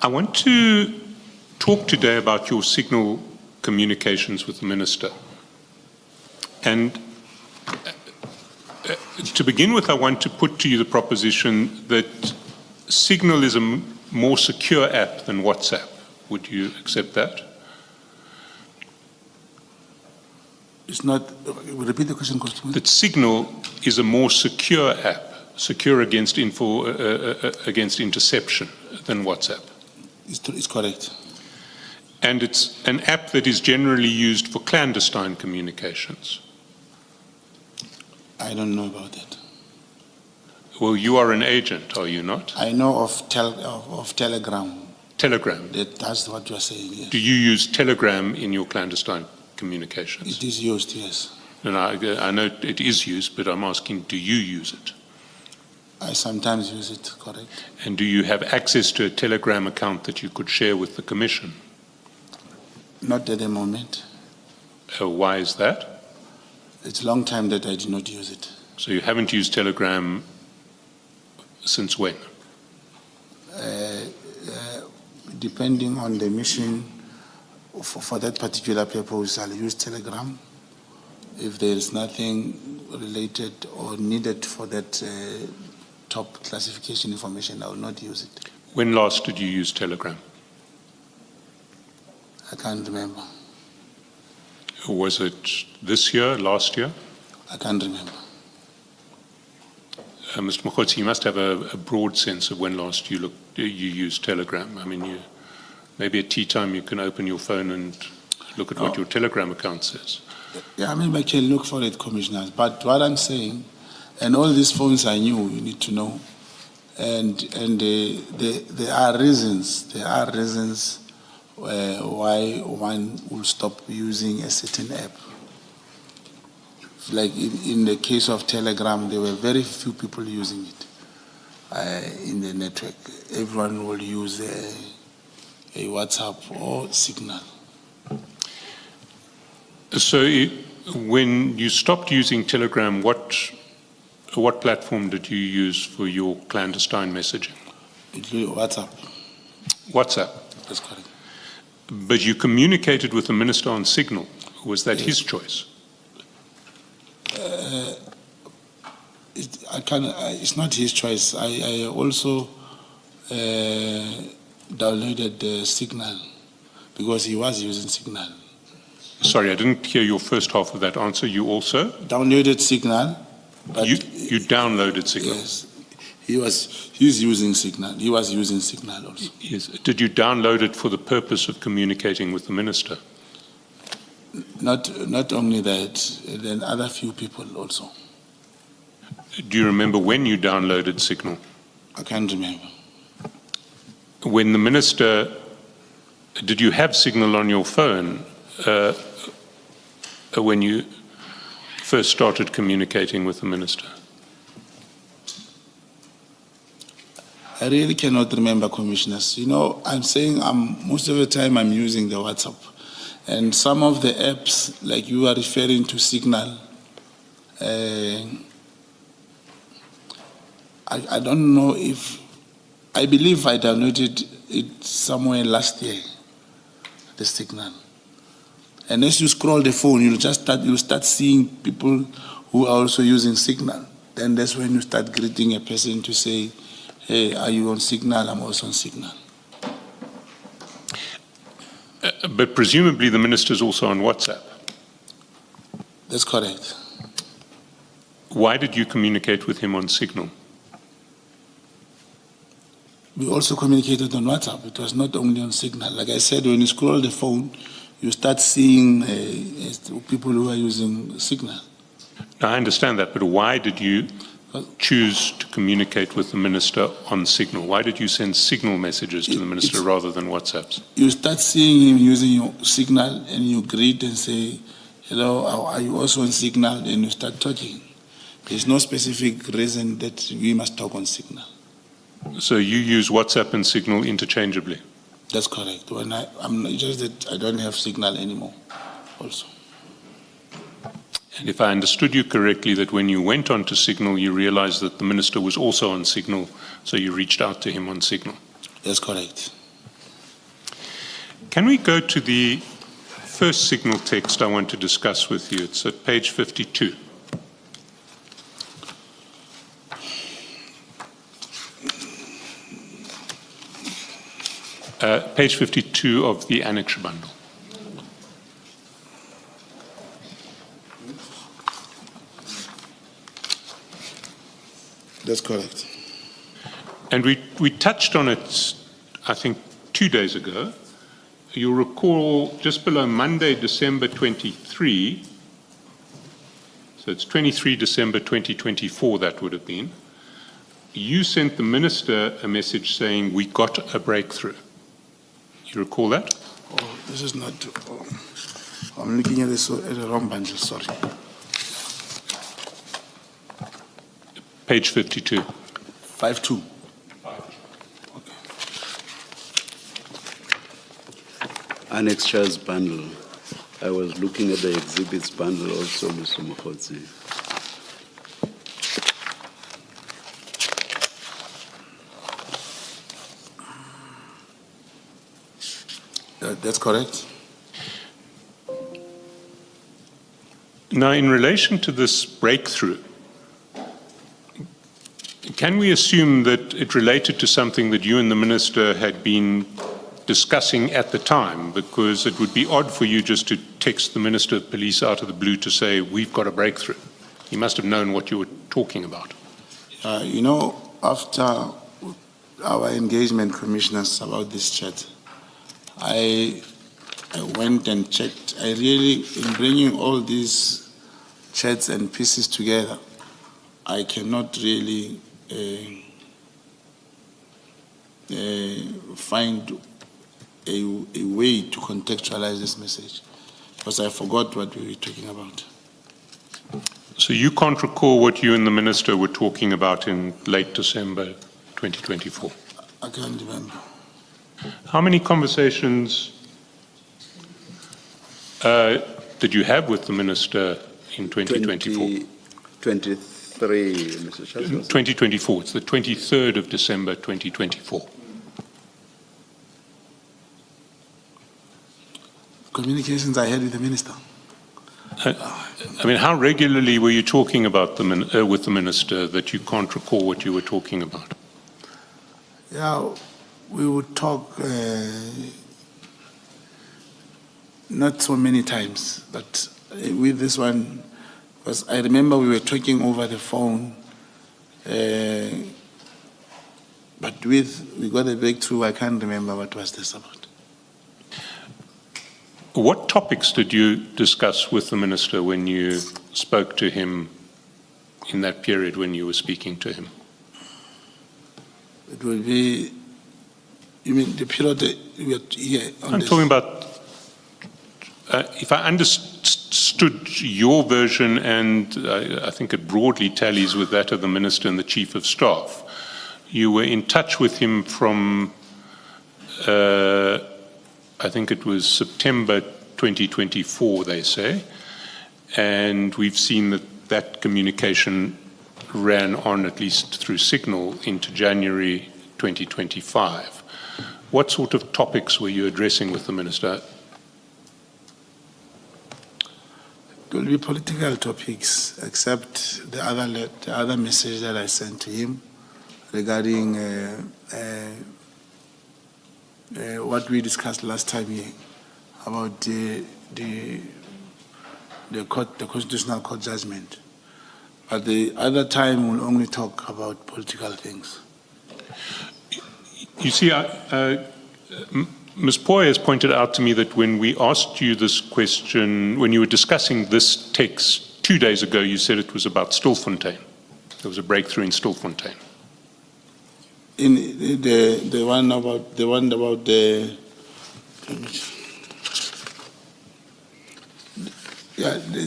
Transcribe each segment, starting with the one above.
I want to talk today about your Signal communications with the Minister. And to begin with, I want to put to you the proposition that Signal is a more secure app than WhatsApp. Would you accept that? It's not, repeat the question, Constable. That Signal is a more secure app, secure against against interception than WhatsApp. It's correct. And it's an app that is generally used for clandestine communications. I don't know about that. Well, you are an agent, are you not? I know of Telegram. Telegram. That's what you are saying, yes. Do you use Telegram in your clandestine communications? It is used, yes. And I know it is used, but I'm asking, do you use it? I sometimes use it, correct. And do you have access to a Telegram account that you could share with the Commission? Not at the moment. Why is that? It's a long time that I did not use it. So you haven't used Telegram since when? Depending on the mission, for that particular purpose, I'll use Telegram. If there is nothing related or needed for that top classification information, I will not use it. When last did you use Telegram? I can't remember. Was it this year, last year? I can't remember. Mr. Mogotsi, you must have a broad sense of when last you used Telegram. I mean, maybe at tea time you can open your phone and look at what your Telegram account says. Yeah, I mean, I can look for it, Commissioners. But what I'm saying, and all these phones are new, you need to know. And there are reasons. There are reasons why one will stop using a certain app. Like in the case of Telegram, there were very few people using it in the network. Everyone will use a WhatsApp or Signal. So when you stopped using Telegram, what platform did you use for your clandestine messaging? WhatsApp. WhatsApp? That's correct. But you communicated with the Minister on Signal. Was that his choice? It's not his choice. I also downloaded the Signal because he was using Signal. Sorry, I didn't hear your first half of that answer. You also? Downloaded Signal. But you downloaded Signal? Yes. He's using Signal. He was using Signal also. Yes. Did you download it for the purpose of communicating with the Minister? Not only that, then other few people also. Do you remember when you downloaded Signal? I can't remember. When the Minister, did you have Signal on your phone when you first started communicating with the Minister? I really cannot remember, Commissioners. You know, I'm saying most of the time I'm using the WhatsApp. And some of the apps, like you are referring to Signal, I don't know if, I believe I downloaded it somewhere last year, the Signal. And as you scroll the phone, you'll start seeing people who are also using Signal. Then that's when you start greeting a person to say, hey, are you on Signal? I'm also on Signal. But presumably the Minister is also on WhatsApp. That's correct. Why did you communicate with him on Signal? We also communicated on WhatsApp. It was not only on Signal. Like I said, when you scroll the phone, you start seeing people who are using Signal. Now, I understand that, but why did you choose to communicate with the Minister on Signal? Why did you send Signal messages to the Minister rather than WhatsApps? You start seeing him using your Signal and you greet and say, hello, are you also on Signal? And you start talking. There's no specific reason that we must talk on Signal. So you use WhatsApp and Signal interchangeably? That's correct. When I'm just that I don't have Signal anymore also. And if I understood you correctly, that when you went on to Signal, you realized that the Minister was also on Signal, so you reached out to him on Signal? That's correct. Can we go to the first signal text I want to discuss with you? It's at page 52. Page 52 of the annex bundle. That's correct. And we touched on it, I think, 2 days ago. You'll recall just below Monday, December 23, so it's 23 December 2024, that would have been, you sent the minister a message saying, we got a breakthrough. You recall that? Oh, this is not. Oh, I'm looking at the wrong bundle, sorry. Page 52. 5-2. Okay. Annexures bundle. I was looking at the exhibits bundle also, Mr. Mogotsi. That's correct. Now, in relation to this breakthrough, can we assume that it related to something that you and the minister had been discussing at the time? Because it would be odd for you just to text the Minister of Police out of the blue to say, we've got a breakthrough. You must have known what you were talking about. You know, after our engagement commissioners about this chat, I went and checked. I really, in bringing all these chats and pieces together, I cannot really find a way to contextualize this message, because I forgot what we were talking about. So you can't recall what you and the minister were talking about in late December 2024? I can't remember. How many conversations did you have with the minister in 2024? 23, Mr. Chairman. 2024, it's the 23rd of December 2024. Communications I had with the minister. I mean, how regularly were you talking about with the minister that you can't recall what you were talking about? Yeah, we would talk not so many times, but with this one, because I remember we were talking over the phone, but we got a breakthrough. I can't remember what was this about. What topics did you discuss with the minister when you spoke to him in that period when you were speaking to him? It will be, you mean the period we are here on I'm this? talking about, if I understood your version, and I think it broadly tallies with that of the minister and the chief of staff, you were in touch with him from I think it was September 2024, they say, and we've seen that communication ran on, at least through Signal, into January 2025. What sort of topics were you addressing with the minister? It will be political topics, except the other message that I sent to him regarding what we discussed last time here about the constitutional court judgment. But the other time we'll only talk about political things. You see, Ms. Poy has pointed out to me that when we asked you this question, when you were discussing this text 2 days ago, you said it was about Stilfontein. There was a breakthrough in Stilfontein. In the one about the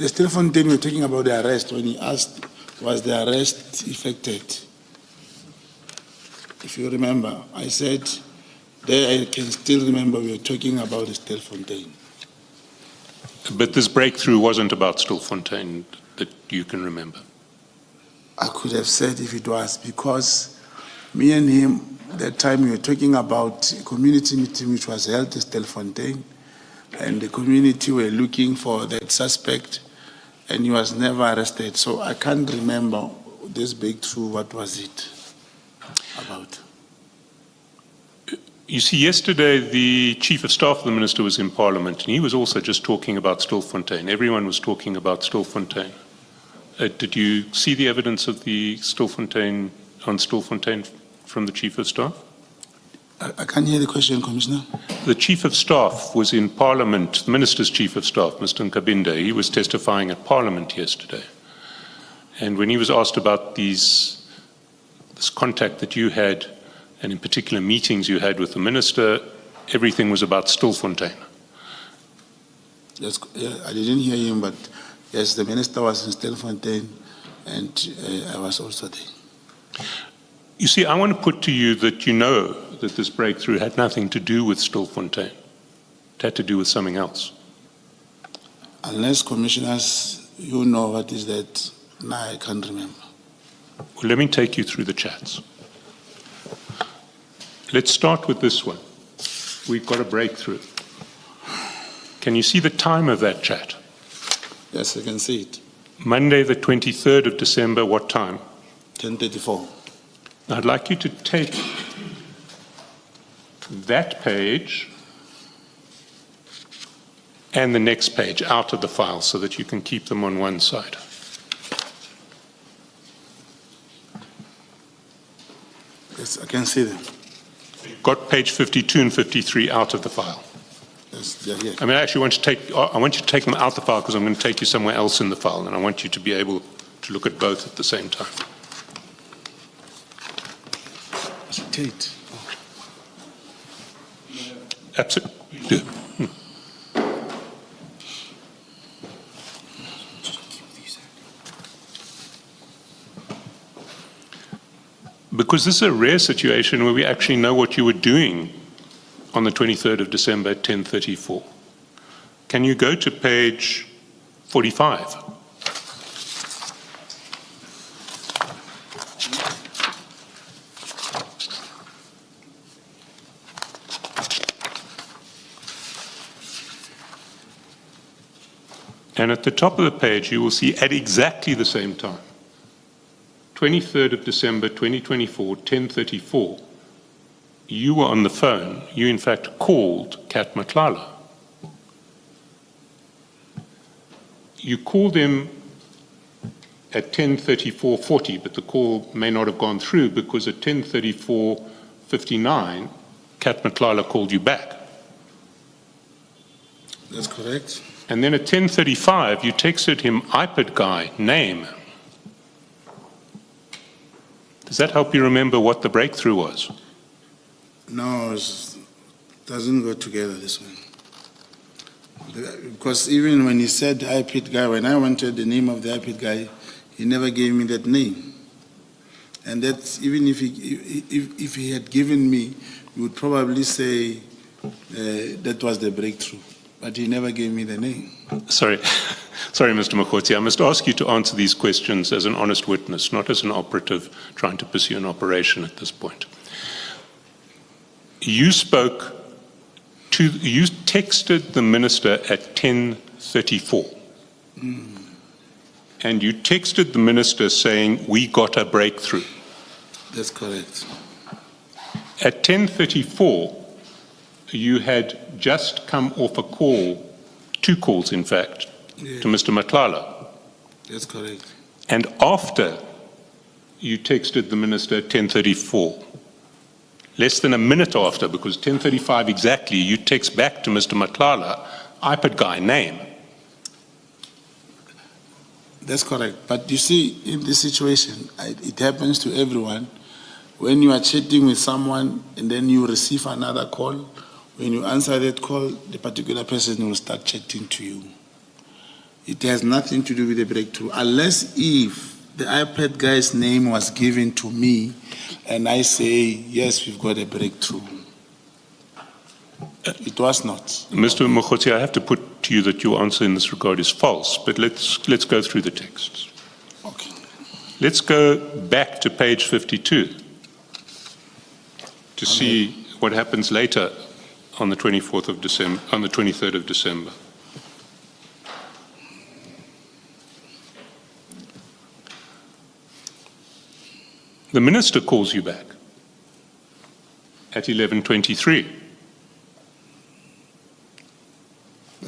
Stilfontein, we were talking about the arrest. When he asked, was the arrest effected? If you remember, I said, there I can still remember we were talking about the Stilfontein. But this breakthrough wasn't about Stilfontein that you can remember. I could have said if it was, because me and him, that time we were talking about a community meeting which was held in Stelfontein, and the community were looking for that suspect, and he was never arrested. So I can't remember this breakthrough. What was it about? You see, yesterday the Chief of Staff of the Minister was in Parliament, and he was also just talking about Stilfontein. Everyone was talking about Stilfontein. Did you see the evidence of the Stilfontein from the Chief of Staff? I can't hear the question, Commissioner. The Chief of Staff was in Parliament, the Minister's Chief of Staff, Mr. Nkabinde. He was testifying at Parliament yesterday. And when he was asked about this contact that you had, and in particular meetings you had with the Minister, everything was about Stilfontein. Yes, I didn't hear him, but yes, the Minister was in Stilfontein, and I was also there. You see, I want to put to you that you know that this breakthrough had nothing to do with Stilfontein. It had to do with something else. Unless, Commissioners, you know what is that, now I can't remember. Well, let me take you through the chats. Let's start with this one. We've got a breakthrough. Can you see the time of that chat? Yes, I can see it. Monday, the 23rd of December, what time? 10:34. I'd like you to take that page and the next page out of the file so that you can keep them on one side. Yes, I can see them. Got page 52 and 53 out of the file. Yes, they're here. I mean, I actually want you to take them out the file because I'm going to take you somewhere else in the file, and I want you to be able to look at both at the same time. Was it Tate? Absolutely. Because this is a rare situation where we actually know what you were doing on the 23rd of December at 10:34. Can you go to page 45? And at the top of the page, you will see at exactly the same time, 23rd of December 2024, 10:34, you were on the phone. You, in fact, called Cat Matlala. You called him at 10:34:40, but the call may not have gone through because at 10:34:59, Cat Matlala called you back. That's correct. And then at 10:35, you texted him iPad guy, name. Does that help you remember what the breakthrough was? No, it doesn't go together this one. Because even when he said iPad guy, when I wanted the name of the iPad guy, he never gave me that name. And that's even if he had given me, you would probably say that was the breakthrough. But he never gave me the name. Sorry, Mr. Mogotsi, I must ask you to answer these questions as an honest witness, not as an operative trying to pursue an operation at this point. You texted the minister at 10:34. And you texted the minister saying, we got a breakthrough. That's correct. At 10:34, you had just come off a call, 2 calls in fact, to Mr. Matlala. That's correct. And after you texted the minister at 10:34, less than a minute after, because 10:35 exactly, you text back to Mr. Matlala, iPad guy, name. That's correct. But you see, in this situation, it happens to everyone. When you are chatting with someone and then you receive another call, when you answer that call, the particular person will start chatting to you. It has nothing to do with the breakthrough, unless if the iPad guy's name was given to me and I say, yes, we've got a breakthrough. It was not. Mr. Mogotsi, I have to put to you that your answer in this regard is false, but let's go through the texts. Okay. Let's go back to page 52. to see what happens later on the 24th of December, on the 23rd of December. The minister calls you back at 11:23.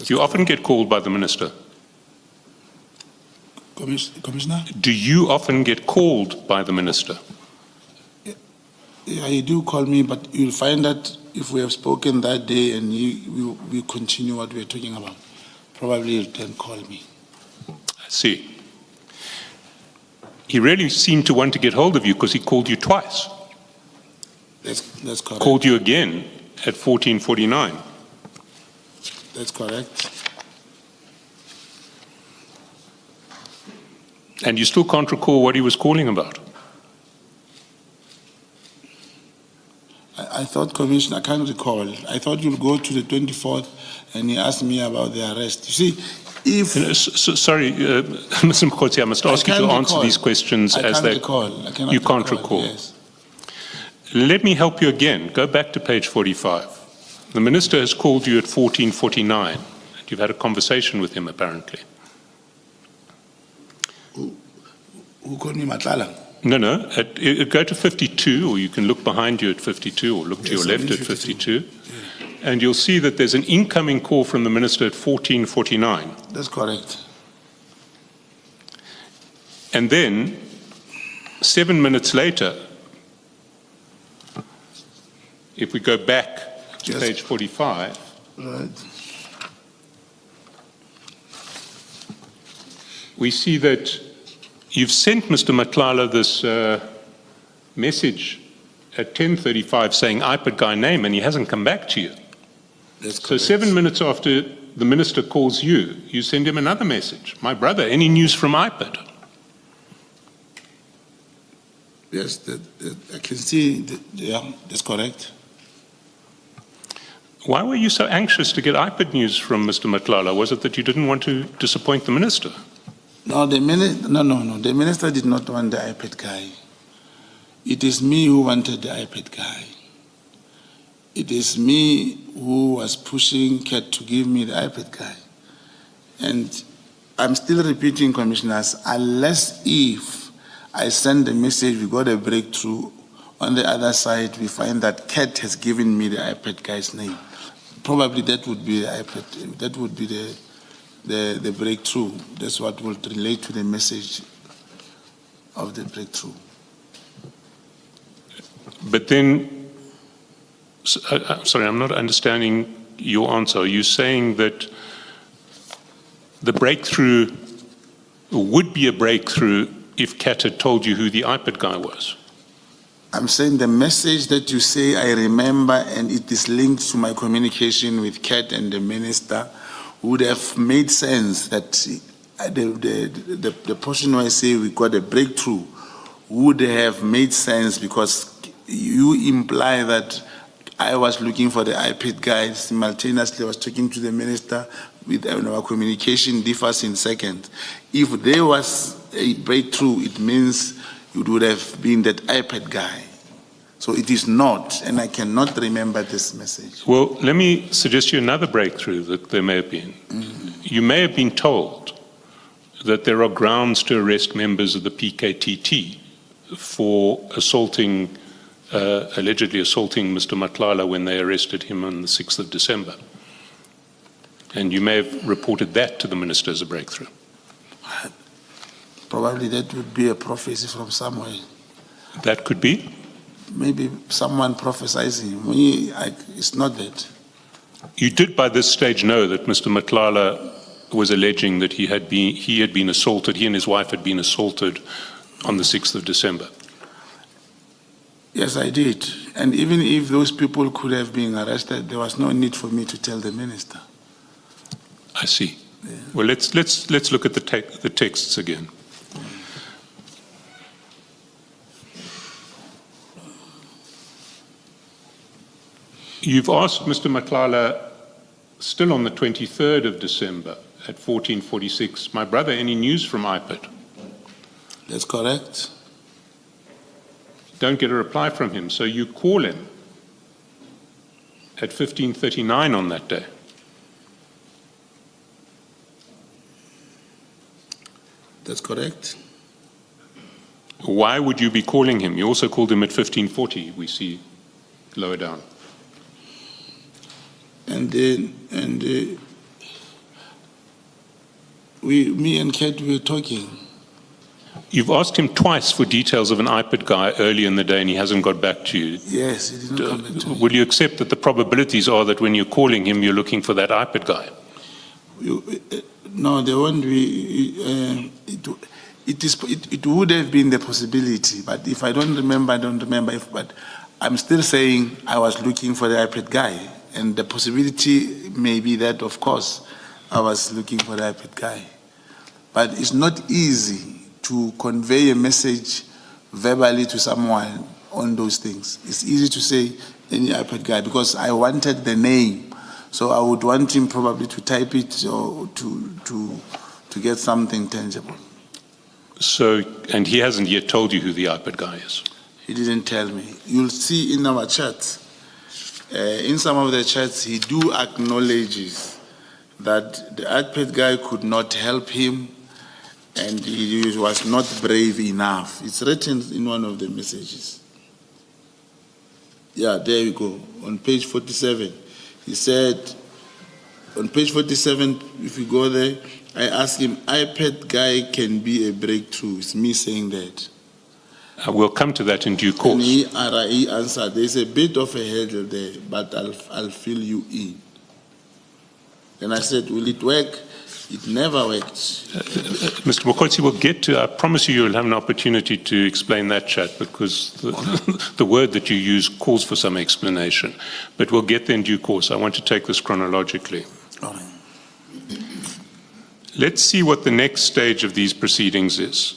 You often get called by the minister. Commissioner? Do you often get called by the minister? Yeah, you do call me, but you'll find that if we have spoken that day and we continue what we're talking about, probably you'll then call me. I see. He really seemed to want to get hold of you because he called you twice. That's correct. Called you again at 14:49. That's correct. And you still can't recall what he was calling about? I thought, Commissioner, I can't recall. I thought you'll go to the 24th and he asked me about the arrest. You see, if... Sorry, Mr. Mogotsi, I must ask you to answer these questions as they... You can't recall. Yes. Let me help you again. Go back to page 45. The minister has called you at 14:49. You've had a conversation with him, apparently. Who called me Matlala? No. Go to 52, or you can look behind you at 52, or look to your left at 52. Yeah. And you'll see that there's an incoming call from the minister at 14:49. That's correct. And then, 7 minutes later, if we go back to page 45, Right. we see that you've sent Mr. Matlala this message at 10:35 saying iPad guy name, and he hasn't come back to you. That's So correct. 7 minutes after the minister calls you, you send him another message. My brother, any news from iPad? Yes, I can see, yeah, that's correct. Why were you so anxious to get iPad news from Mr. Matlala? Was it that you didn't want to disappoint the minister? No, the minister did not want the iPad guy. It is me who wanted the iPad guy. It is me who was pushing Cat to give me the iPad guy. And I'm still repeating, commissioners, unless if I send the message, we got a breakthrough, on the other side, we find that Cat has given me the iPad guy's name. Probably that would be the iPad, that would be the breakthrough. That's what will relate to the message of the breakthrough. But then, sorry, I'm not understanding your answer. Are you saying that the breakthrough would be a breakthrough if Cat had told you who the iPad guy was? I'm saying the message that you say, I remember, and it is linked to my communication with Cat and the minister, would have made sense that the portion where I say we got a breakthrough would have made sense because you imply that I was looking for the iPad guy, simultaneously I was talking to the minister, with our communication differs in seconds. If there was a breakthrough, it means it would have been that iPad guy. So it is not, and I cannot remember this message. Well, let me suggest you another breakthrough that there may have been. You may have been told that there are grounds to arrest members of the PKTT for assaulting, allegedly assaulting Mr. Matlala when they arrested him on the 6th of December. And you may have reported that to the minister as a breakthrough. Probably that would be a prophecy from somewhere. That could be. Maybe someone prophesizing. It's not that. You did by this stage know that Mr. Matlala was alleging that he had been assaulted, he and his wife had been assaulted on the 6th of December. Yes, I did. And even if those people could have been arrested, there was no need for me to tell the minister. I see. Yeah. Well, let's look at the texts again. You've asked Mr. Matlala, still on the 23rd of December at 14:46, my brother, any news from iPad? That's correct. Don't get a reply from him, so you call him at 15:39 on that day. That's correct. Why would you be calling him? You also called him at 15:40, we see lower down. And me and Cat were talking. You've asked him twice for details of an iPad guy early in the day and he hasn't got back to you. Yes, he did not come back to me. Will you accept that the probabilities are that when you're calling him, you're looking for that iPad guy? No, there won't be. It would have been the possibility, but if I don't remember, I don't remember. But I'm still saying I was looking for the iPad guy, and the possibility may be that, of course, I was looking for the iPad guy. But it's not easy to convey a message verbally to someone on those things. It's easy to say any iPad guy because I wanted the name. So I would want him probably to type it or to get something tangible. So, and he hasn't yet told you who the iPad guy is? He didn't tell me. You'll see in our chats, in some of the chats, he do acknowledges that the iPad guy could not help him and he was not brave enough. It's written in one of the messages. Yeah, there we go. On page 47. He said, on page 47, if you go there, I asked him, iPad guy can be a breakthrough. It's me saying that. We'll come to that in due course. And he answered, there's a bit of a hurdle there, but I'll fill you in. Then I said, will it work? It never worked. Mr. Mogotsi, we'll get to, I promise you'll have an opportunity to explain that chat because the word that you use calls for some explanation. But we'll get there in due course. I want to take this chronologically. All right. Let's see what the next stage of these proceedings is.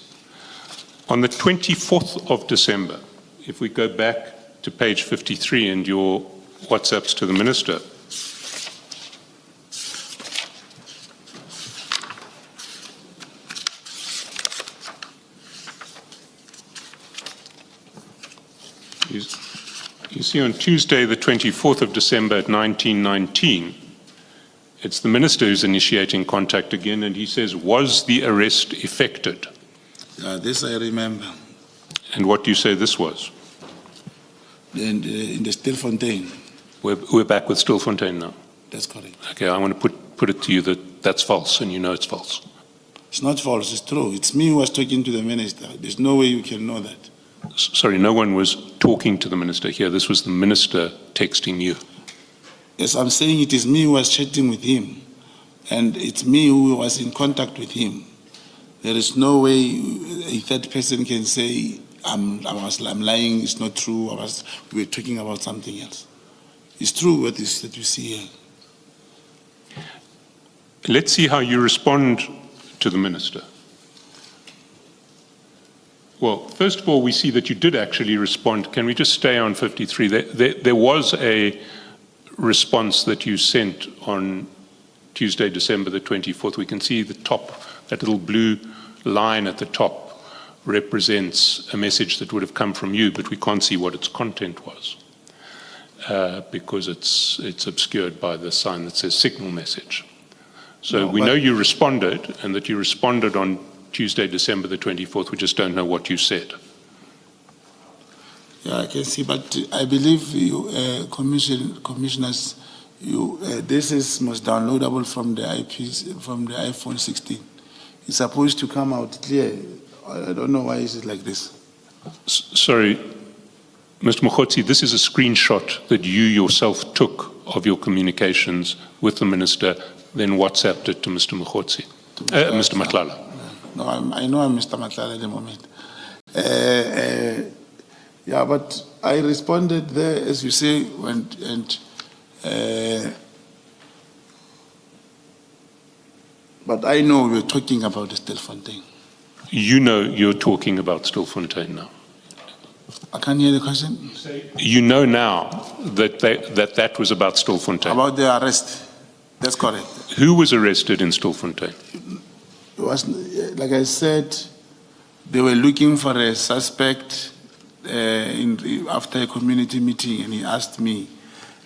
On the 24th of December, if we go back to page 53 and your WhatsApps to the Minister, you see on Tuesday, the 24th of December at 19:19, it's the Minister who's initiating contact again, and he says, was the arrest effected? This I remember. And what do you say this was? And in the Stilfontein. We're back with Stilfontein now. That's correct. Okay, I want to put it to you that that's false, and you know it's false. It's not false, it's true. It's me who was talking to the Minister. There's no way you can know that. Sorry, no one was talking to the Minister here. This was the Minister texting you. Yes, I'm saying it is me who was chatting with him, and it's me who was in contact with him. There is no way a third person can say, I'm lying, it's not true, we were talking about something else. It's true what is that you see here. Let's see how you respond to the Minister. Well, first of all, we see that you did actually respond. Can we just stay on 53? There was a response that you sent on Tuesday, December the 24th. We can see the top, that little blue line at the top represents a message that would have come from you, but we can't see what its content was because it's obscured by the sign that says signal message. So we know you responded, and that you responded on Tuesday, December the 24th. We just don't know what you said. Yeah, I can see, but I believe you, commissioners, this is most downloadable from the from the iPhone 16. It's supposed to come out clear. I don't know why is it like this. Sorry, Mr. Mogotsi, this is a screenshot that you yourself took of your communications with the Minister, then WhatsApped it to Mr. Mogotsi, Mr. Matlala. No, I know I'm Mr. Matlala at the moment. Yeah, but I responded there, as you say, but I know we're talking about the Stilfontein. You know you're talking about Stilfontein now. I can't hear the question. You know now that that was about Stilfontein. About the arrest. That's correct. Who was arrested in Stilfontein? It was, like I said, they were looking for a suspect after a community meeting, and he asked me,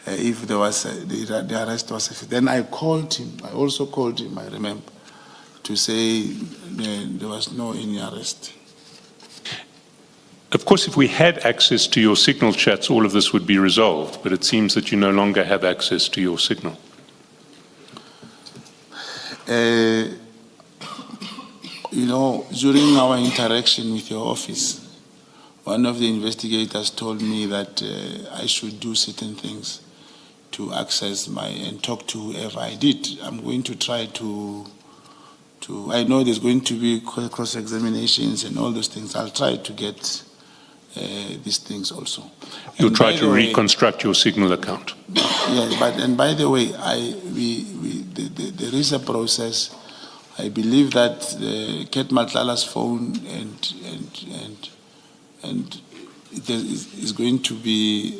if there was the arrest was. Then I called him. I also called him. I remember to say there was no any arrest. Of course, if we had access to your signal chats, all of this would be resolved, but it seems that you no longer have access to your signal. You know, during our interaction with your office, one of the investigators told me that I should do certain things to access and talk to whoever I did. I'm going to try to I know there's going to be cross-examinations and all those things. I'll try to get these things also. You'll try to reconstruct your signal account. Yeah, and by the way, there is a process. I believe that Cat Matlala's phone and there is going to be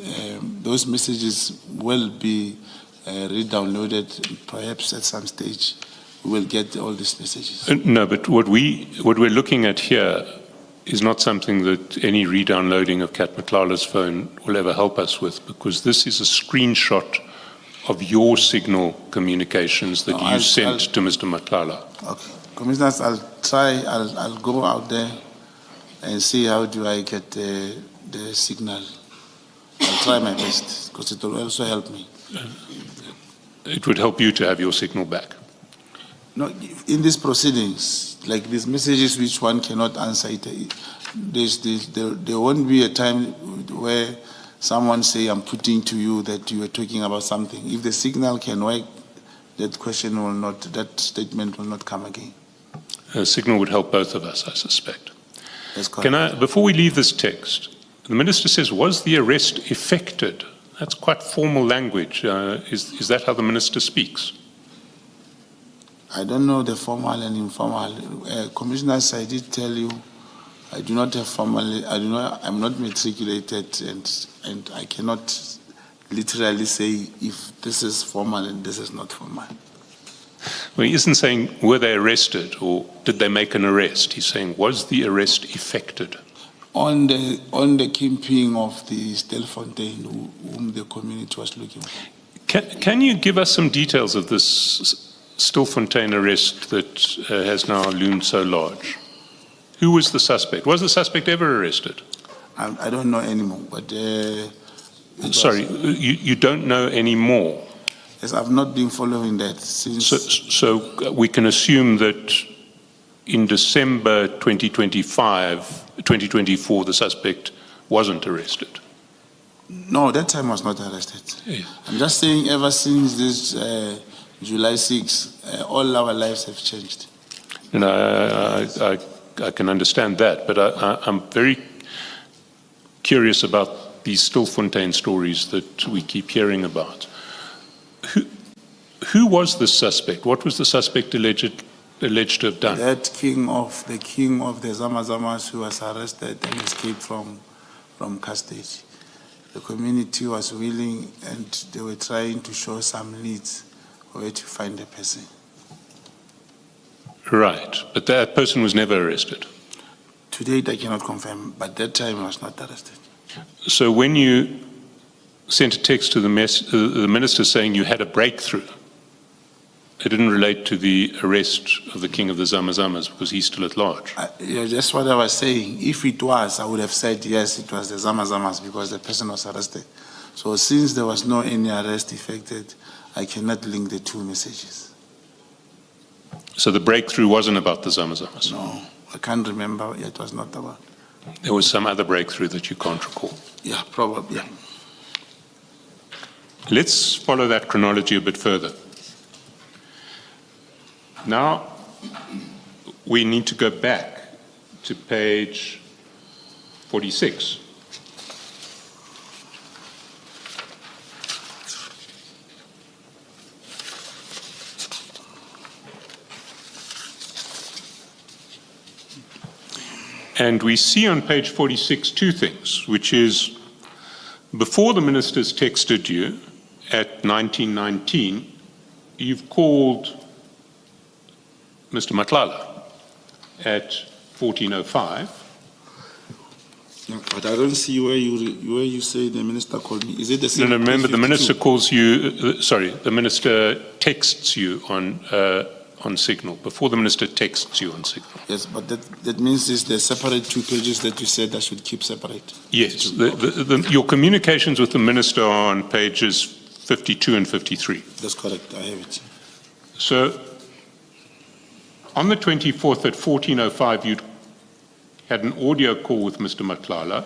those messages will be re-downloaded. Perhaps at some stage we will get all these messages. No, but what we're looking at here is not something that any re-downloading of Cat Matlala's phone will ever help us with, because this is a screenshot of your signal communications that you sent to Mr. Matlala. Okay, Commissioners, I'll go out there and see how do I get the signal. I'll try my best, because it will also help me. It would help you to have your signal back. No, in these proceedings, like these messages which one cannot answer, there won't be a time where someone say, I'm putting to you that you were talking about something. If the signal can work, that statement will not come again. A signal would help both of us, I suspect. That's correct. Before we leave this text, the Minister says, was the arrest effected? That's quite formal language. Is that how the Minister speaks? I don't know the formal and informal. Commissioners, I did tell you, I do not have formal, I'm not matriculated, and I cannot literally say if this is formal and this is not formal. Well, he isn't saying were they arrested or did they make an arrest. He's saying was the arrest effected? On the keeping of the Stelfontein, whom the community was looking for. Can you give us some details of this Stilfontein arrest that has now loomed so large? Who was the suspect? Was the suspect ever arrested? I don't know anymore, but... Sorry, you don't know anymore? Yes, I've not been following that since... So we can assume that in December 2024, the suspect wasn't arrested? No, that time was not arrested. Yeah. I'm just saying ever since this July 6, all our lives have changed. And I can understand that, but I'm very curious about these Stilfontein stories that we keep hearing about. Who was the suspect? What was the suspect alleged to have done? That king of the Zamazamas who was arrested and escaped from custody. The community was willing and they were trying to show some leads where to find the person. Right, but that person was never arrested? To date, I cannot confirm, but that time he was not arrested. So when you sent a text to the minister saying you had a breakthrough, it didn't relate to the arrest of the king of the Zamazamas because he's still at large? That's what I was saying. If it was, I would have said yes, it was the Zamazamas because the person was arrested. So since there was no any arrest effected, I cannot link the two messages. So the breakthrough wasn't about the Zamazamas? No, I can't remember. It was not about. There was some other breakthrough that you can't recall? Yeah, probably. Yeah. Let's follow that chronology a bit further. Now, we need to go back to page 46. And we see on page 46 two things, which is before the ministers texted you at 1919, you've called Mr. Matlala at 14:05, No, but I don't see where you say the minister called me. Is it the No, same? no, remember, page the minister 52? calls you, the minister texts you on Signal, before the minister texts you on Signal. Yes, but that means it's the separate 2 pages that you said I should keep separate. Yes, your communications with the minister are on pages 52 and 53. That's correct, I have it. So, on the 24th at 14:05, you had an audio call with Mr. Matlala.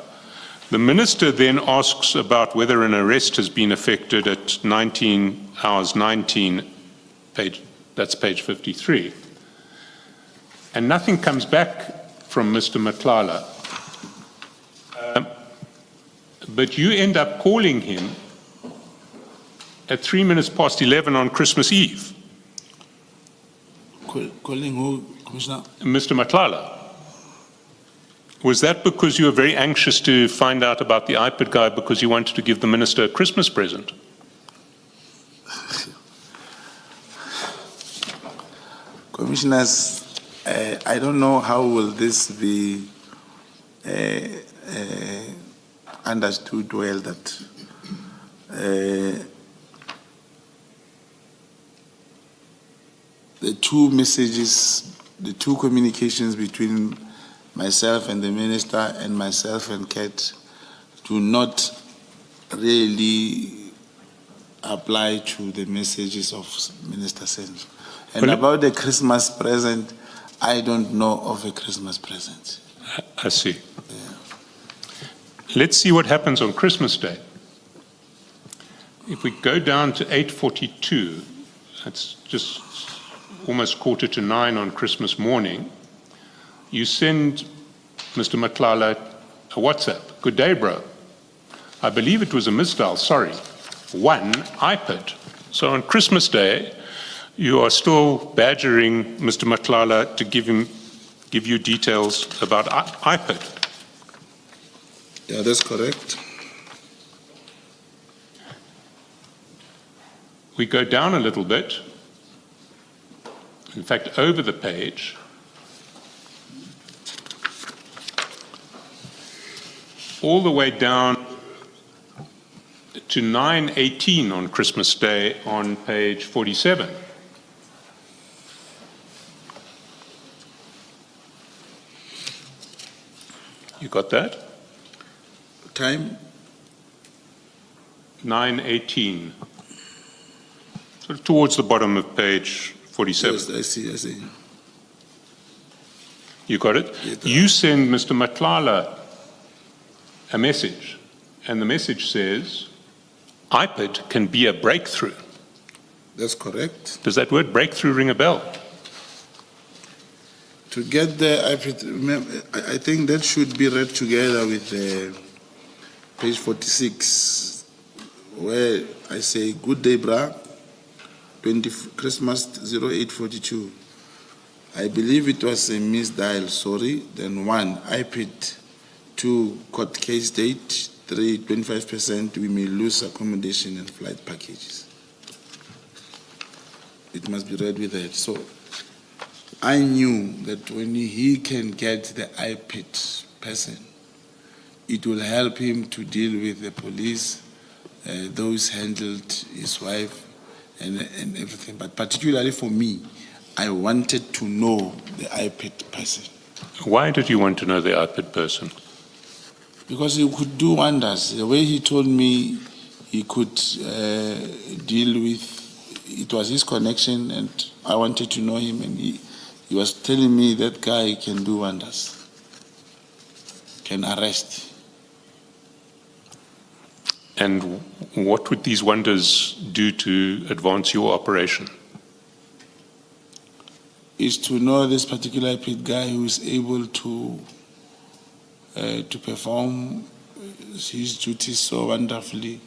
The minister then asks about whether an arrest has been effected at 19 hours 19, that's page 53. And nothing comes back from Mr. Matlala. But you end up calling him at 11:03 on Christmas Eve. Calling who, Commissioner? Mr. Matlala. Was that because you were very anxious to find out about the iPad guy because you wanted to give the minister a Christmas present? Commissioners, I don't know how will this be understood well that the 2 messages, the 2 communications between myself and the minister and myself and Cat do not really apply to the messages of Minister Senzo. And Well, about the Christmas present, I don't know of a Christmas present. I see. Let's see what happens on Christmas Day. If we go down to 8:42, that's just almost 8:45 on Christmas morning, you send Mr. Matlala a WhatsApp. Good day, bro. I believe it was a misdial, sorry. 1 iPad. So on Christmas Day, you are still badgering Mr. Matlala to give you details about iPad. Yeah, that's correct. We go down a little bit, in fact, over the page. All the way down to 9:18 on Christmas Day on page 47. You got that? Time? 9:18. Sort of towards the bottom of page 47. Yes, I see. You got it? Yes, You send Mr. Matlala a message, and the message says, iPad can be a breakthrough. That's correct. Does that word breakthrough ring a bell? To get there, I think that should be read together with page 46, where I say, good day, brah, Christmas 0842. I believe it was a misdial, sorry. Then 1, iPad, 2, court case date, 3, 25%, we may lose accommodation and flight packages. It must be read with that. So I knew that when he can get the iPad person, it will help him to deal with the police, those handled his wife and everything. But particularly for me, I wanted to know the iPad person. Why did you want to know the iPad person? Because he could do wonders. The way he told me he could deal with, it was his connection, and I wanted to know him, and he was telling me that guy can do wonders, can arrest. And what would these wonders do to advance your operation? Is to know this particular pit guy who is able to perform his duties so wonderfully,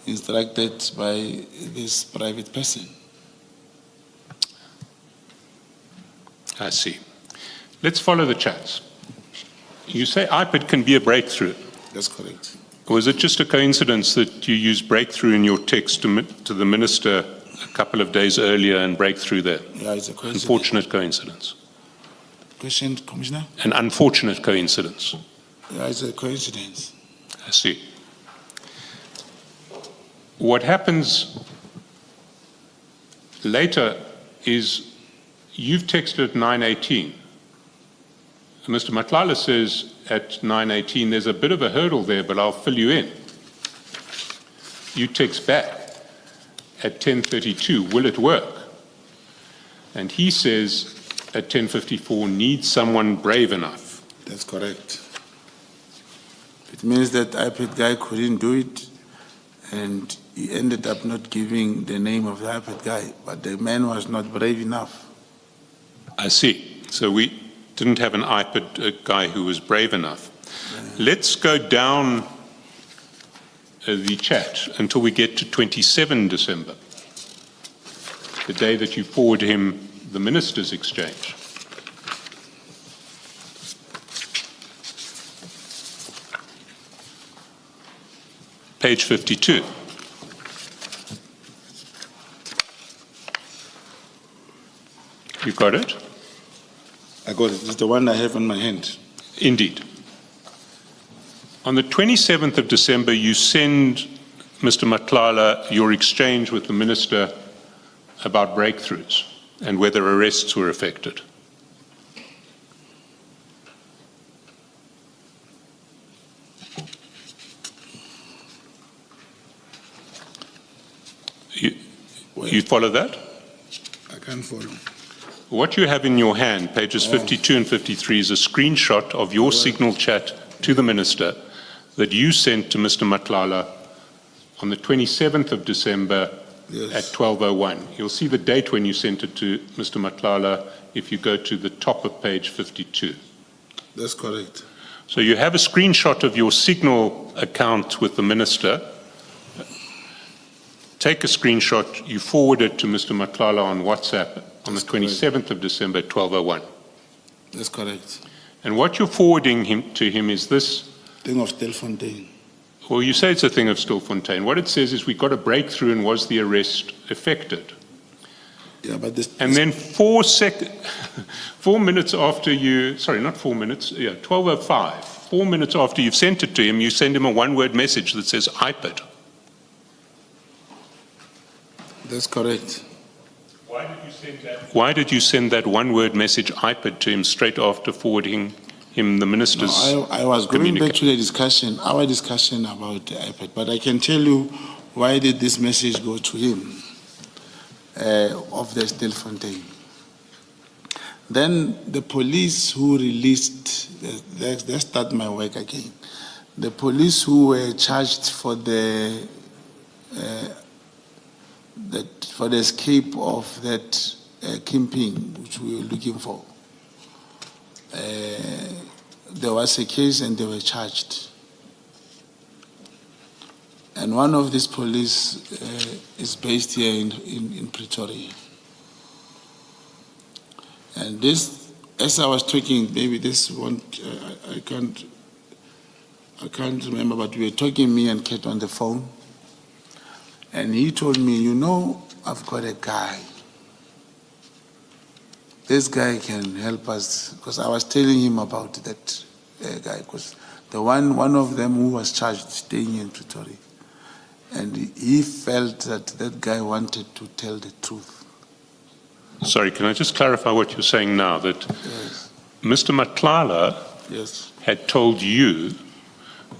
instructed by this private person. I see. Let's follow the chats. You say iPad can be a breakthrough. That's correct. Was it just a coincidence that you used breakthrough in your text to the minister a couple of days earlier and breakthrough there? Yeah, it's a coincidence. Unfortunate coincidence. Question, Commissioner? An unfortunate coincidence. Yeah, it's a coincidence. I see. What happens later is you've texted at 9:18. Mr. Matlala says at 9:18, there's a bit of a hurdle there, but I'll fill you in. You text back at 10:32, will it work? And he says at 10:54, needs someone brave enough. That's correct. It means that iPad guy couldn't do it, and he ended up not giving the name of the iPad guy, but the man was not brave enough. I see. So we didn't have an iPad guy who was brave enough. Let's go down the chat until we get to 27 December, the day that you forward him the minister's exchange. Page 52. You got it? I got it. It's the one I have in my hand. Indeed. On the 27th of December, you send Mr. Matlala your exchange with the minister about breakthroughs and whether arrests were effected. You follow that? I can't follow. What you have in your hand, pages 52 and 53, is a screenshot of your signal chat to the minister that you sent to Mr. Matlala on the 27th of December at 12:01. You'll see the date when you sent it to Mr. Matlala if you go to the top of page 52. That's correct. So you have a screenshot of your signal account with the minister. Take a screenshot, you forward it to Mr. Matlala on WhatsApp on the 27th of December at 12:01. That's correct. And what you're forwarding to him is this. Thing of Stilfontein. Well, you say it's a thing of Stilfontein. What it says is we got a breakthrough and was the arrest effected? Yeah, but this. And then 4 minutes after you, sorry, not 4 minutes, 12:05, 4 minutes after you've sent it to him, you send him a one-word message that says iPad. That's correct. Why did you send that? Why did you send that one-word message iPad to him straight after forwarding him the minister's? No, I was going back to the discussion, our discussion about the iPad, but I can tell you why did this message go to him of the Stilfontein. Then the police who released, let's start my work again. The police who were charged for the escape of that Kimping, which we were looking for. There was a case and they were charged. And one of these police is based here in Pretoria. And this, as I was talking, maybe this one, I can't remember, but we were talking, me and Cat on the phone. And he told me, you know, I've got a guy. This guy can help us, because I was telling him about that guy, because the one of them who was charged staying in Pretoria, and he felt that that guy wanted to tell the truth. Sorry, can I just clarify what you're saying now? That Yes. Mr. Matlala had told you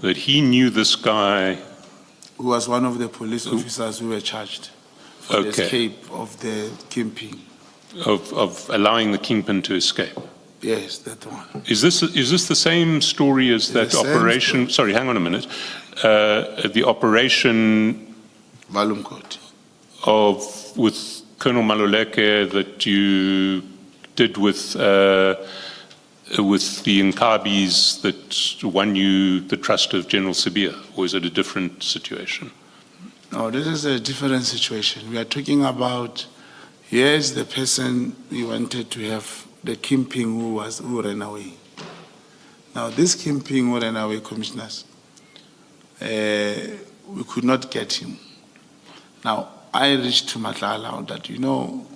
that he knew this guy Who was one of the police officers who were charged for the escape of the Kimping. of allowing the kingpin to escape. Yes, that one. Is this the same story as that operation? Sorry, hang on a minute. The operation Valumkot. with Colonel Maluleke that you did with the Nkabis that won you the trust of General Sibia, or is it a different situation? No, this is a different situation. We are talking about, here's the person we wanted to have, the Kimping who ran away. Now, this Kimping who ran away, commissioners, we could not get him. Now, I reached to Matlala that, you know,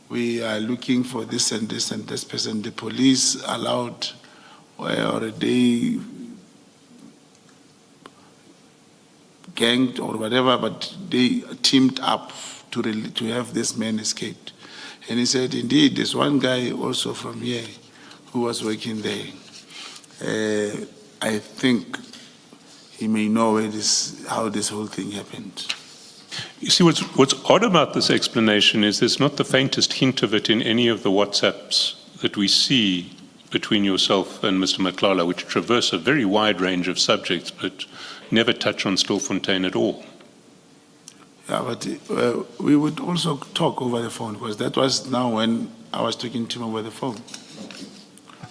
we are looking for this and this and this person. The police allowed, or they ganked or whatever, but they teamed up to have this man escaped. And he said, indeed, there's one guy also from here who was working there. I think he may know how this whole thing happened. You see, what's odd about this explanation is there's not the faintest hint of it in any of the WhatsApps that we see between yourself and Mr. Matlala, which traverse a very wide range of subjects, but never touch on Stilfontein at all. Yeah, but we would also talk over the phone, because that was now when I was talking to him over the phone.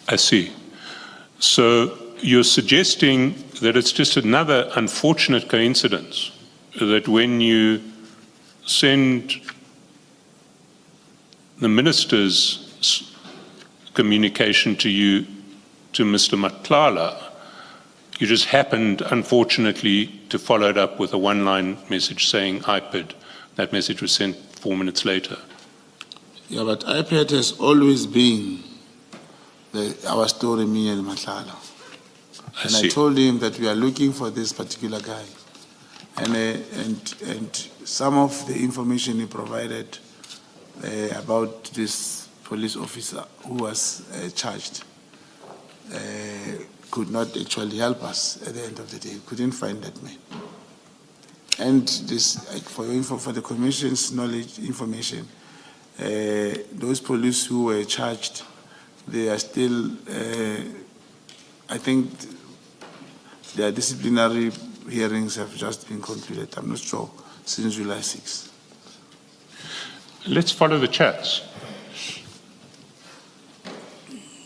I see. So you're suggesting that it's just another unfortunate coincidence that when you send the minister's communication to you, to Mr. Matlala, you just happened, unfortunately, to follow it up with a one-line message saying IPID. That message was sent 4 minutes later. Yeah, but IPID has always been our story, me and Matlala. And I told him that we are looking for this particular guy. And some of the information he provided about this police officer who was charged could not actually help us at the end of the day. We couldn't find that man. And this, for the Commission's knowledge, information, those police who were charged, they are still, I think their disciplinary hearings have just been concluded. I'm not sure, since July 6. Let's follow the chats.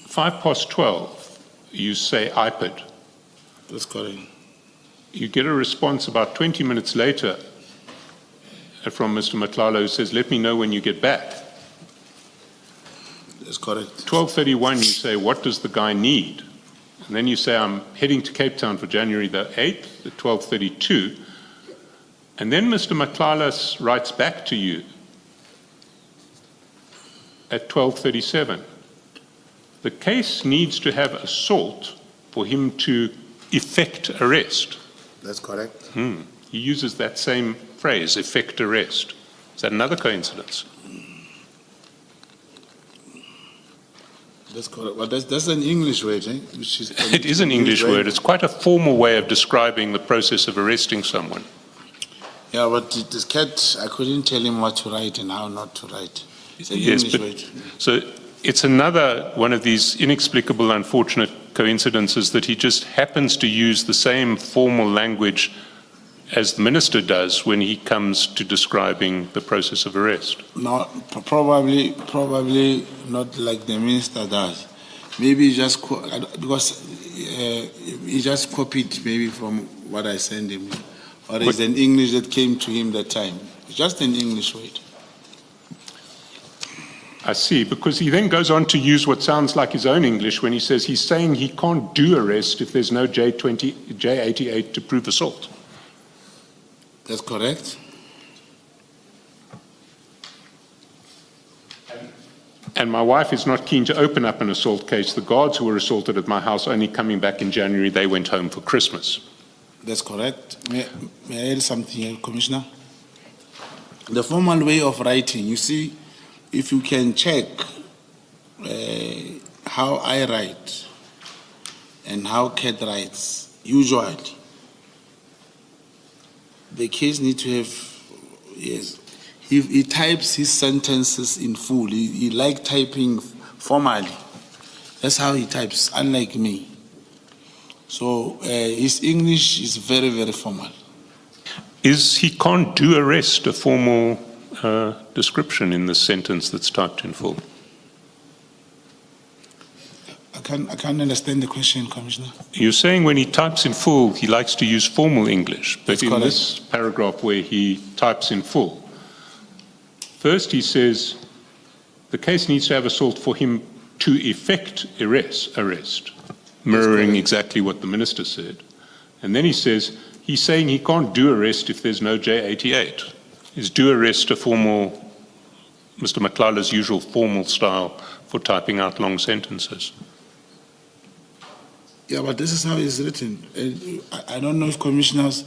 12:05, you say IPID. That's correct. You get a response about 20 minutes later from Mr. Matlala who says, let me know when you get back. That's correct. 12:31, you say, what does the guy need? And then you say, I'm heading to Cape Town for January the 8th at 12:32. And then Mr. Matlala writes back to you at 12:37. The case needs to have assault for him to effect arrest. That's correct. He uses that same phrase, effect arrest. Is that another coincidence? That's correct. Well, that's an English word, eh? Which is It is an English word. It's quite a formal way of describing the process of arresting someone. Yeah, but this cat, I couldn't tell him what to write and how not to write. It's an Yes, English but word. so it's another one of these inexplicable, unfortunate coincidences that he just happens to use the same formal language as the minister does when he comes to describing the process of arrest. No, probably not like the minister does. Maybe he just because he just copied maybe from what I sent him, or it's an English that came to him that time. It's just an English word. I see, because he then goes on to use what sounds like his own English when he says he's saying he can't do arrest if there's no J88 to prove assault. That's correct. And my wife is not keen to open up an assault case. The guards who were assaulted at my house only coming back in January, they went home for Christmas. That's correct. May I add something here, Commissioner? The formal way of writing, you see, if you can check how I write and how Cat writes, usually, the case needs to have, yes, he types his sentences in full. He likes typing formally. That's how he types, unlike me. So his English is very, very formal. Is he can't do arrest a formal description in the sentence that's typed in full? I can't understand the question, Commissioner. You're saying when he types in full, he likes to use formal English, but That's in correct. this paragraph where he types in full, first he says the case needs to have assault for him to effect arrest, mirroring exactly what the minister said. And then he says he's saying he can't do arrest if there's no J88. Is do arrest a formal, Mr. Matlala's usual formal style for typing out long sentences? Yeah, but this is how it's written. I don't know if commissioners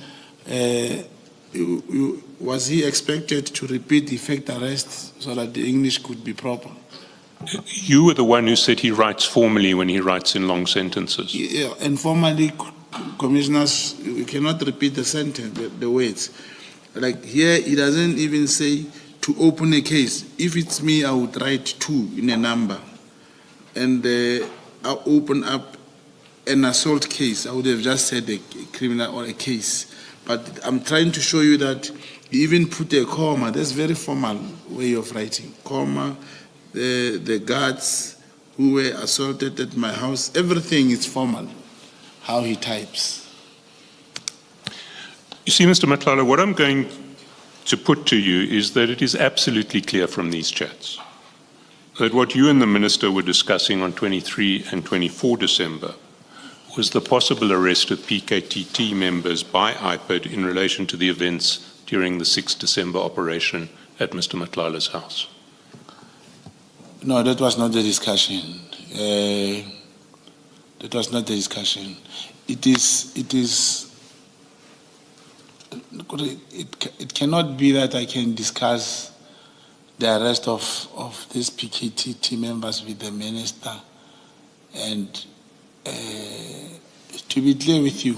Was he expected to repeat the effect arrest so that the English could be proper? You were the one who said he writes formally when he writes in long sentences. Yeah, and formally, commissioners, you cannot repeat the sentence, the words. Like here, he doesn't even say to open a case. If it's me, I would write 2 in a number. And I'll open up an assault case. I would have just said a criminal or a case. But I'm trying to show you that you even put a comma. That's very formal way of writing. Comma, the guards who were assaulted at my house, everything is formal, how he types. You see, Mr. Matlala, what I'm going to put to you is that it is absolutely clear from these chats that what you and the Minister were discussing on 23 and 24 December was the possible arrest of PKTT members by IPID in relation to the events during the 6 December operation at Mr. Matlala's house. No, that was not the discussion. That was not the discussion. It cannot be that I can discuss the arrest of these PKTT members with the Minister. And to be clear with you,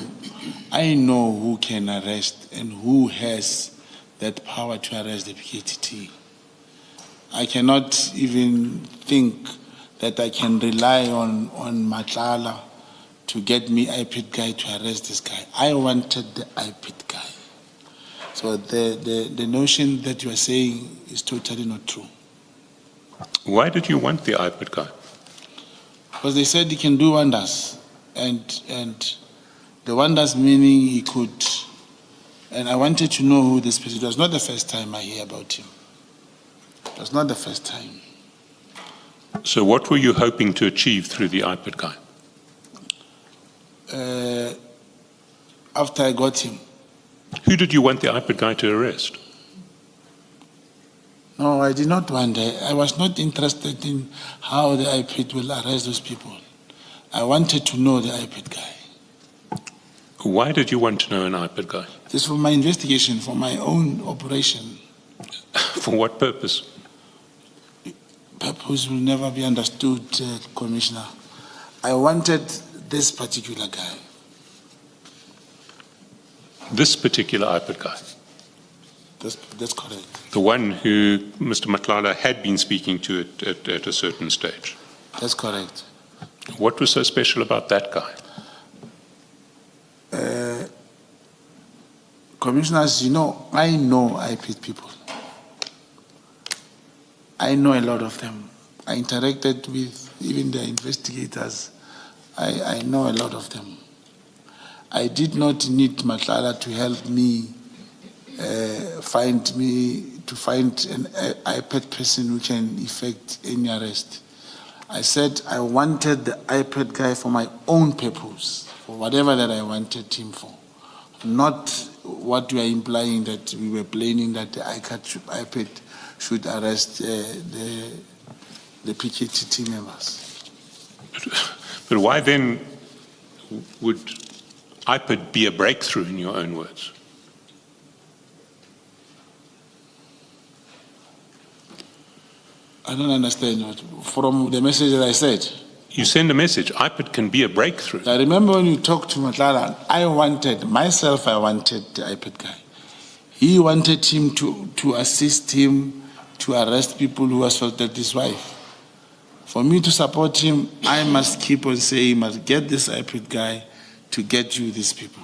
I know who can arrest and who has that power to arrest the PKTT. I cannot even think that I can rely on Matlala to get me IPID guy to arrest this guy. I wanted the IPID guy. So the notion that you are saying is totally not true. Why did you want the IPID guy? Because they said he can do wonders. And the wonders meaning he could. And I wanted to know who this person was. It was not the first time I hear about him. It was not the first time. So what were you hoping to achieve through the IPID guy? After I got him. Who did you want the IPID guy to arrest? No, I did not want that. I was not interested in how the IPID will arrest those people. I wanted to know the IPID guy. Why did you want to know an IPID guy? This is for my investigation, for my own operation. For what purpose? Purpose will never be understood, Commissioner. I wanted this particular guy. This particular IPID guy? That's correct. The one who Mr. Matlala had been speaking to at a certain stage? That's correct. What was so special about that guy? Commissioners, you know, I know IPID people. I know a lot of them. I interacted with even the investigators. I know a lot of them. I did not need Matlala to help me find an IPID person who can effect any arrest. I said I wanted the IPID guy for my own purpose, for whatever that I wanted him for. Not what you are implying that we were planning that the IPID should arrest the PKTT members. But why then would IPID be a breakthrough in your own words? I don't understand what, from the message that I said. You send a message, IPID can be a breakthrough. I remember when you talked to Matlala, I wanted the IPID guy. He wanted him to assist him to arrest people who assaulted his wife. For me to support him, I must keep on saying, I must get this IPID guy to get you these people.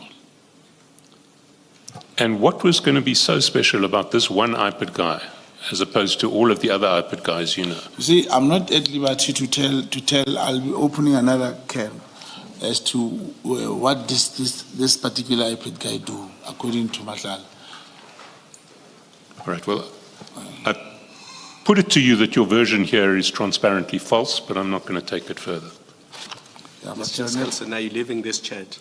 And what was going to be so special about this one IPID guy as opposed to all of the other IPID guys you know? You see, I'm not at liberty to tell. I'll be opening another camp as to what this particular IPID guy do, according to Matlala. All right, well, I put it to you that your version here is transparently false, but I'm not going to take it further. Yeah, Mr. Senzo, are you leaving this chat?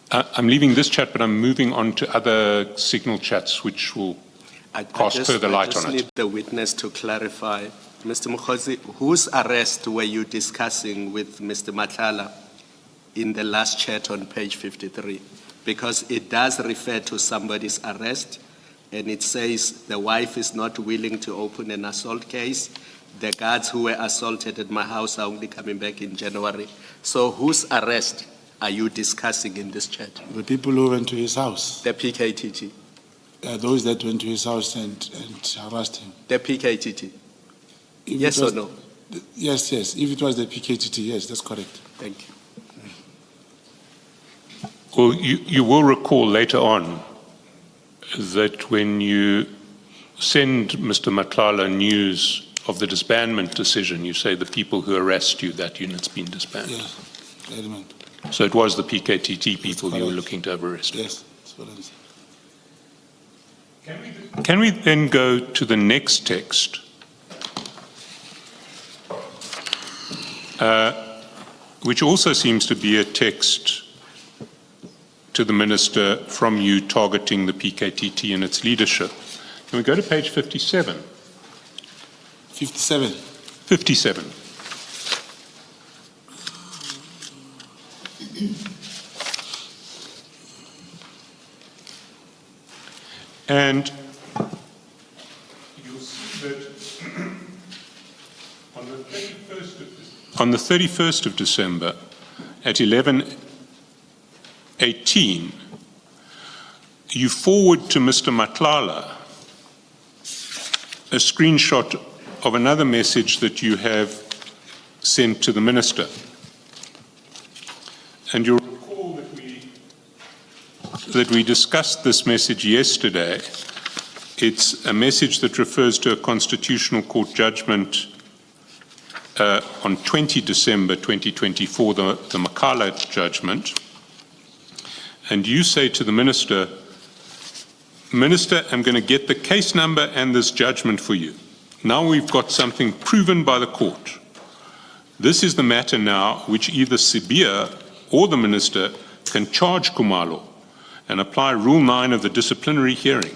I'm leaving this chat, but I'm moving on to other signal chats which will cast further light on it. I just need the witness to clarify. Mr. Mogotsi, whose arrest were you discussing with Mr. Matlala in the last chat on page 53? because it does refer to somebody's arrest, and it says the wife is not willing to open an assault case. The guards who were assaulted at my house are only coming back in January. So whose arrest are you discussing in this chat? The people who went to his house, The PKTT. those that went to his house and harassed him. The PKTT. If Yes it or was- no? Yes, yes. If it was the PKTT, yes, that's correct. Thank you. Well, you will recall later on that when you send Mr. Matlala news of the disbandment decision, you say the people who arrest you, that unit's been disbanded. Yes, I remember. So it was the PKTT people you were correct. looking to have arrested. Yes, that's what I'm saying. Can we then go to the next text, which also seems to be a text to the Minister from you targeting the PKTT and its leadership? Can we go to page 57? 57. 57. And you'll see that on the 31st of December at 11:18, you forward to Mr. Matlala a screenshot of another message that you have sent to the Minister. And you'll recall that we discussed this message yesterday. It's a message that refers to a Constitutional Court judgment on 20 December 2024, the Makala judgment. And you say to the Minister, Minister, I'm going to get the case number and this judgment for you. Now we've got something proven by the court. This is the matter now which either Sibia or the Minister can charge Khumalo and apply Rule 9 of the disciplinary hearing.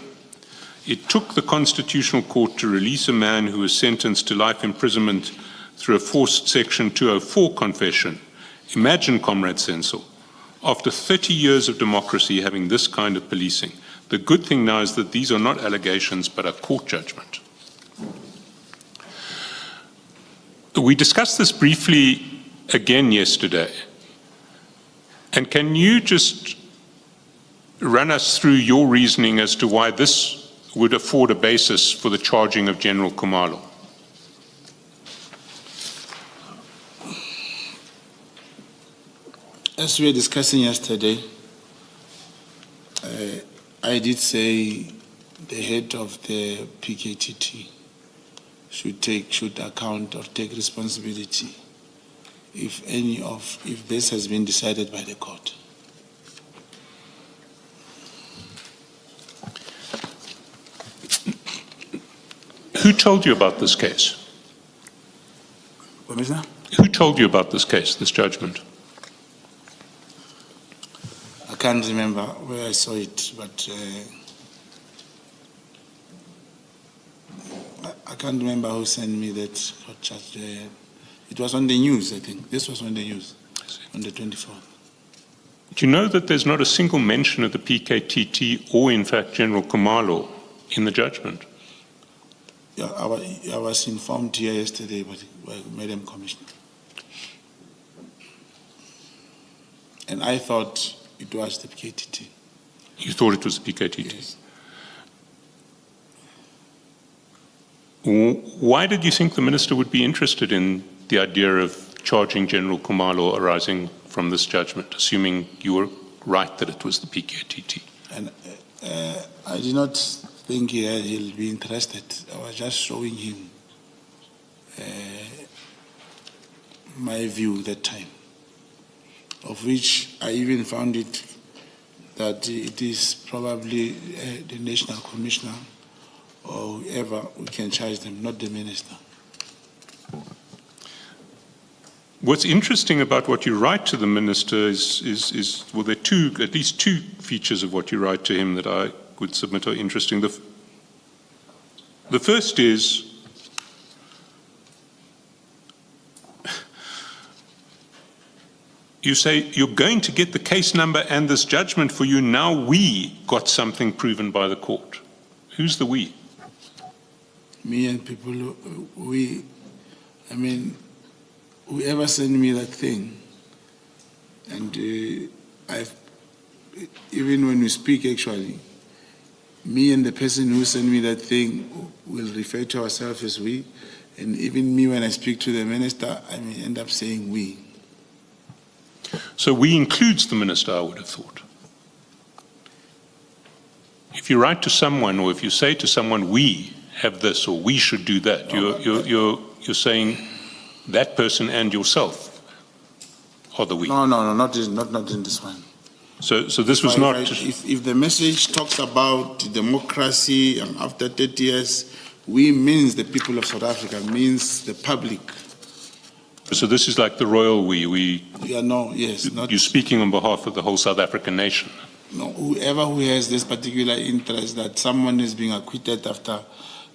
It took the Constitutional Court to release a man who was sentenced to life imprisonment through a forced Section 204 confession. Imagine, Comrade Senzo, after 30 years of democracy having this kind of policing. The good thing now is that these are not allegations but a court judgment. We discussed this briefly again yesterday. And can you just run us through your reasoning as to why this would afford a basis for the charging of General Khumalo? As we were discussing yesterday, I did say the head of the PKTT should account or take responsibility if this has been decided by the court. Who told you about this case? Commissioner? Who told you about this case, this judgment? I can't remember where I saw it, but I can't remember who sent me that court charge. It was on the news, I think. This was on the news on the 24th. Do you know that there's not a single mention of the PKTT or, in fact, General Khumalo in the judgment? Yeah, I was informed here yesterday by Madam Commissioner. And I thought it was the PKTT. You thought it was the PKTT? Yes. Why did you think the Minister would be interested in the idea of charging General Khumalo arising from this judgment, assuming you were right that it was the PKTT? And I did not think he'll be interested. I was just showing him my view that time, of which I even found it that it is probably the National Commissioner or whoever we can charge them, not the Minister. What's interesting about what you write to the Minister is well, there are at least two features of what you write to him that I would submit are interesting. The first is You say you're going to get the case number and this judgment for you. Now we got something proven by the court. Who's the we? Me and people, whoever sent me that thing, and even when we speak actually, me and the person who sent me that thing will refer to ourselves as we, and even me when I speak to the minister, I may end up saying we. So we includes the minister, I would have thought. If you write to someone, or if you say to someone, we have this, or we should do that, you're saying that person and yourself are the we. No, not in this one. So this was not. If the message talks about democracy and after 30 years, we means the people of South Africa, means the public. So this is like the royal we. Yeah, no, yes. Not, you're speaking on behalf of the whole South African nation. No, whoever who has this particular interest that someone is being acquitted after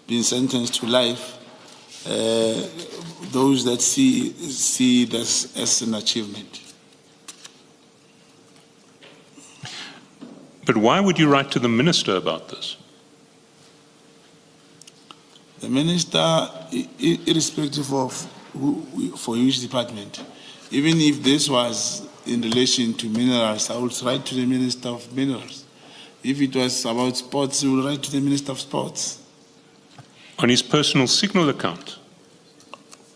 being sentenced to life, those that see this as an achievement. But why would you write to the minister about this? The minister, irrespective of for which department, even if this was in relation to minerals, I would write to the Minister of Minerals. If it was about sports, I would write to the Minister of Sports. On his personal Signal account?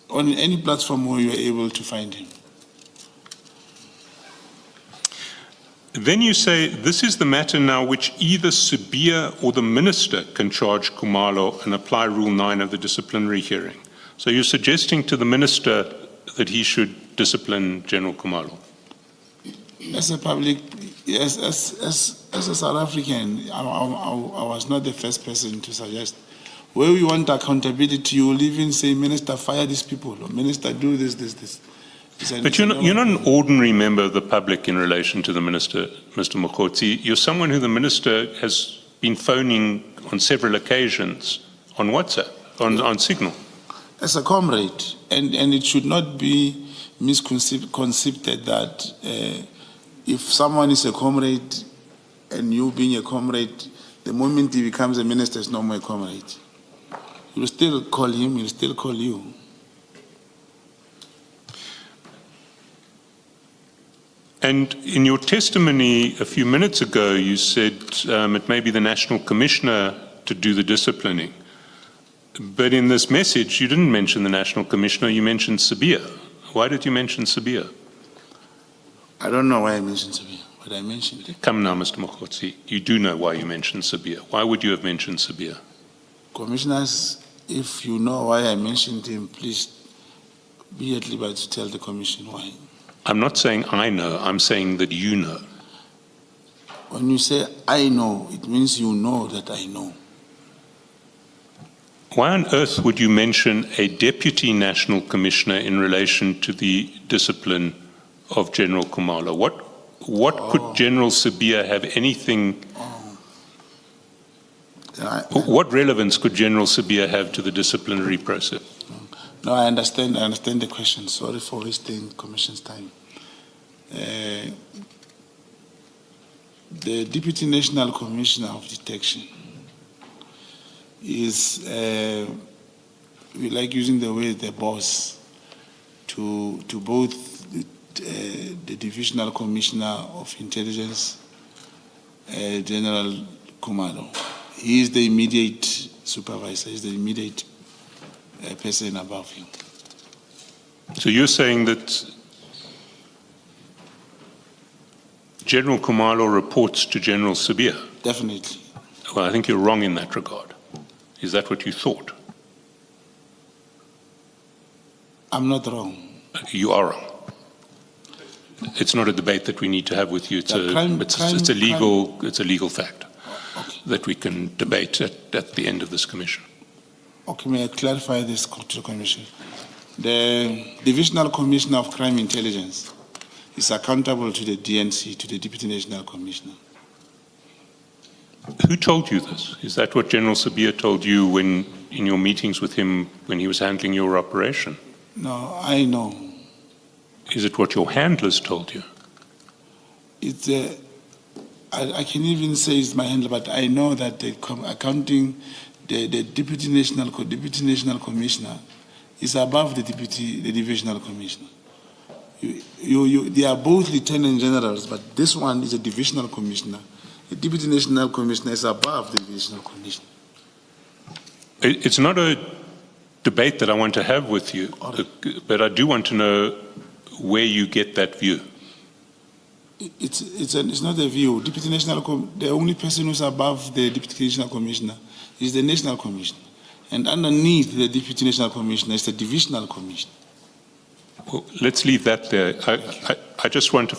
On any platform where you are able to find him. Then you say, this is the matter now which either Sabia or the minister can charge Khumalo and apply Rule 9 of the disciplinary hearing. So you're suggesting to the minister that he should discipline General Khumalo? As a public, yes, as a South African, I was not the first person to suggest. Where we want accountability, you will even say, Minister, fire these people, or Minister, do this. But you're not an ordinary member of the public in relation to the minister, Mr. Mogotsi. You're someone who the minister has been phoning on several occasions on WhatsApp, on Signal. As a comrade, and it should not be misconceived that if someone is a comrade and you being a comrade, the moment he becomes a minister, is no more a comrade. You will still call him, he will still call you. And in your testimony a few minutes ago, you said it may be the National Commissioner to do the disciplining. But in this message, you didn't mention the National Commissioner, you mentioned Sabia. Why did you mention Sabia? I don't know why I mentioned Sabia, but I mentioned it. Come now, Mr. Mogotsi, you do know why you mentioned Sabia. Why would you have mentioned Sabia? Commissioners, if you know why I mentioned him, please be at liberty to tell the Commission why. I'm not saying I know, I'm saying that you know. When you say I know, it means you know that I know. Why on earth would you mention a Deputy National Commissioner in relation to the discipline of General Khumalo? What could General Sabia have anything... what relevance could General Sabia have to the disciplinary process? No, I understand the question. Sorry for wasting Commission's time. The Deputy National Commissioner of Detection is, we like using the word the boss to both the Divisional Commissioner of Intelligence, General Khumalo. He is the immediate supervisor, he is the immediate person above him. So you're saying that General Khumalo reports to General Sabia? Definitely. Well, I think you're wrong in that regard. Is that what you thought? I'm not wrong. You are wrong. It's not a debate that we need to have with you. It's a legal fact that we can debate at the end of this commission. Okay, may I clarify this to the Commission? The Divisional Commissioner of Crime Intelligence is accountable to the DNC, to the Deputy National Commissioner. Who told you this? Is that what General Sabia told you in your meetings with him when he was handling your operation? No, I know. Is it what your handlers told you? It's I can even say it's my handler, but I know that the the deputy national commissioner is above the divisional commissioner. They are both lieutenant generals, but this one is a divisional commissioner. The deputy national commissioner is above the divisional commissioner. It's not a debate that I want to have with you, but I do want to know where you get that view. It's not a view. Deputy national, the only person who's above the deputy national commissioner is the national commissioner, and underneath the deputy national commissioner is the divisional commissioner. Well, let's leave that there. I just want to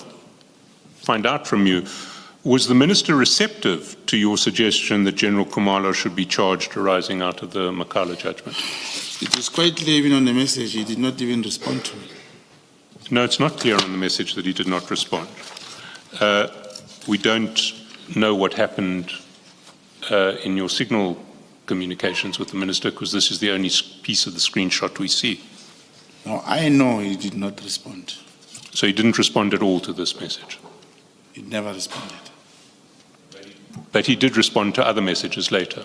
find out from you, was the minister receptive to your suggestion that General Khumalo should be charged arising out of the Makala judgment? It was quite clear even on the message, he did not even respond to me. No, it's not clear on the message that he did not respond. We don't know what happened in your signal communications with the minister, because this is the only piece of the screenshot we see. No, I know he did not respond. So he didn't respond at all to this message? He never responded. But he did respond to other messages later?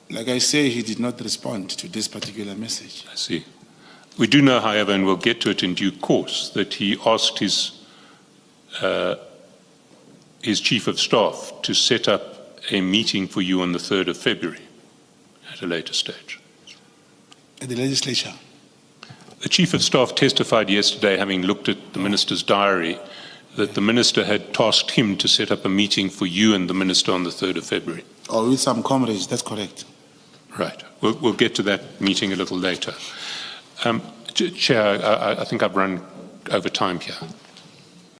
Like I say, he did not respond to this particular message. I see. We do know, however, and we'll get to it in due course, that he asked his chief of staff to set up a meeting for you on the 3rd of February at a later stage. At the legislature? The chief of staff testified yesterday, having looked at the minister's diary, that the minister had tasked him to set up a meeting for you and the minister on the 3rd of February. Or with some comrades, that's correct. Right. We'll get to that meeting a little later. Chair, I think I've run over time here.